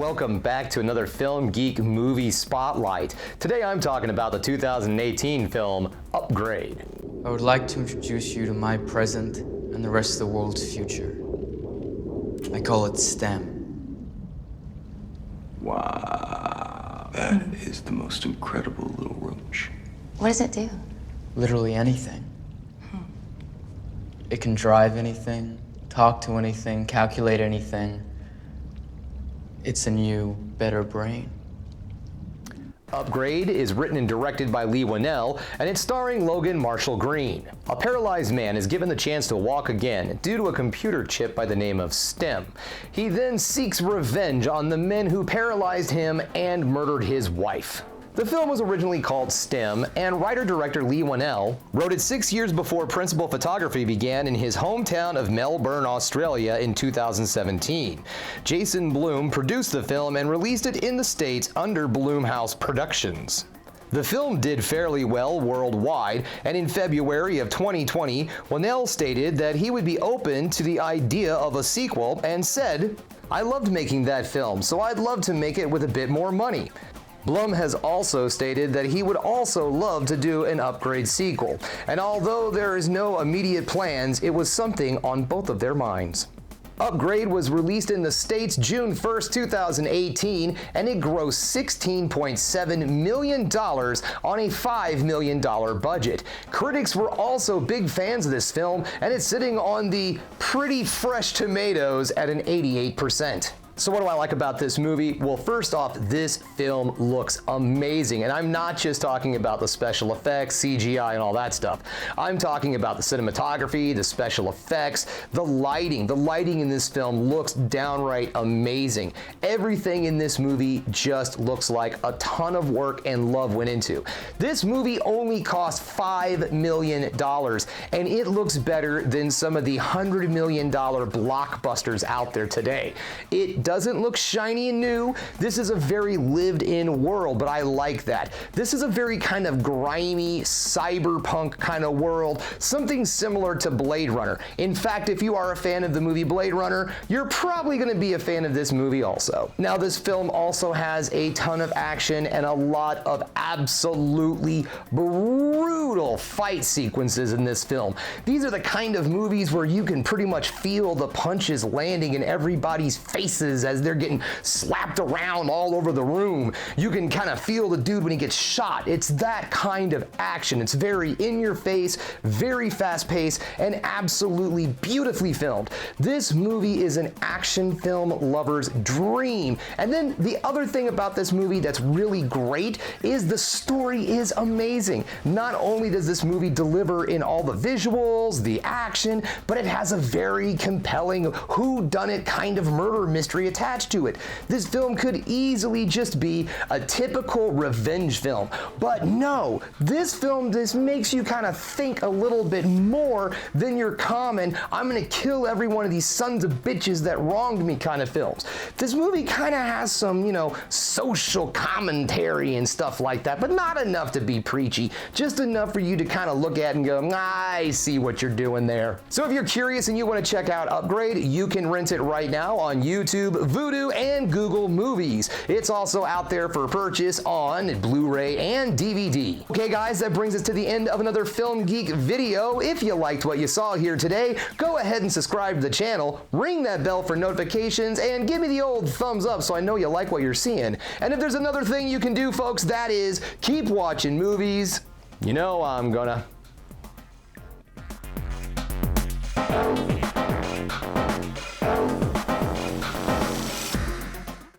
welcome back to another Film Geek Movie Spotlight. Today I'm talking about the 2018 film, Upgrade. I would like to introduce you to my present and the rest of the world's future. I call it STEM. Wow, that is the most incredible little roach. What does it do? Literally anything. It can drive anything, talk to anything, calculate anything. It's a new, better brain. Upgrade is written and directed by Leigh Whannell, and it's starring Logan Marshall Green. A paralyzed man is given the chance to walk again due to a computer chip by the name of STEM. He then seeks revenge on the men who paralyzed him and murdered his wife. The film was originally called STEM, and writer-director Leigh Whannell wrote it 6 years before principal photography began in his hometown of Melbourne, Australia in 2017. Jason Blum produced the film and released it in the States under Blumhouse Productions. The film did fairly well worldwide, and in February of 2020, Whannell stated that he would be open to the idea of a sequel and said, "I loved making that film, so I'd love to make it with a bit more money." Blum has also stated that he would also love to do an Upgrade sequel, and although there is no immediate plans, it was something on both of their minds. Upgrade was released in the States June 1st, 2018, and it grossed $16.7 million on a $5 million budget. Critics were also big fans of this film, and it's sitting on the pretty fresh tomatoes at an 88%. So what do I like about this movie? Well, first off, this film looks amazing, and I'm not just talking about the special effects, CGI, and all that stuff. I'm talking about the cinematography, the special effects, the lighting. The lighting in this film looks downright amazing. Everything in this movie just looks like a ton of work and love went into. This movie only cost $5 million, and it looks better than some of the $100 million blockbusters out there today. It doesn't look shiny and new. This is a very lived-in world, but I like that. This is a very kind of grimy, cyberpunk kind of world, something similar to Blade Runner. In fact, if you are a fan of the movie Blade Runner, you're probably going to be a fan of this movie also. Now, this film also has a ton of action and a lot of absolutely brutal fight sequences in this film. These are the kind of movies where you can pretty much feel the punches landing in everybody's faces as they're getting slapped around all over the room. You can kind of feel the dude when he gets shot. It's that kind of action. It's very in your face, very fast paced, and absolutely beautifully filmed. This movie is an action film lover's dream. And then the other thing about this movie that's really great is the story is amazing. Not only does this movie deliver in all the visuals, the action, but it has a very compelling whodunit kind of murder mystery attached to it. This film could easily just be a typical revenge film, but no, this makes you kind of think a little bit more than your common, I'm gonna kill every one of these sons of bitches that wronged me kind of films. This movie kind of has some, social commentary and stuff like that, but not enough to be preachy, just enough for you to kind of look at and go, I see what you're doing there. So if you're curious and you want to check out Upgrade, you can rent it right now on YouTube, Vudu, and Google Movies. It's also out there for purchase on Blu-ray and DVD. Okay guys, that brings us to the end of another Film Geek video. If you liked what you saw here today, go ahead and subscribe to the channel, ring that bell for notifications, and give me the old thumbs up so I know you like what you're seeing. And if there's another thing you can do, folks, that is keep watching movies. You know I'm gonna.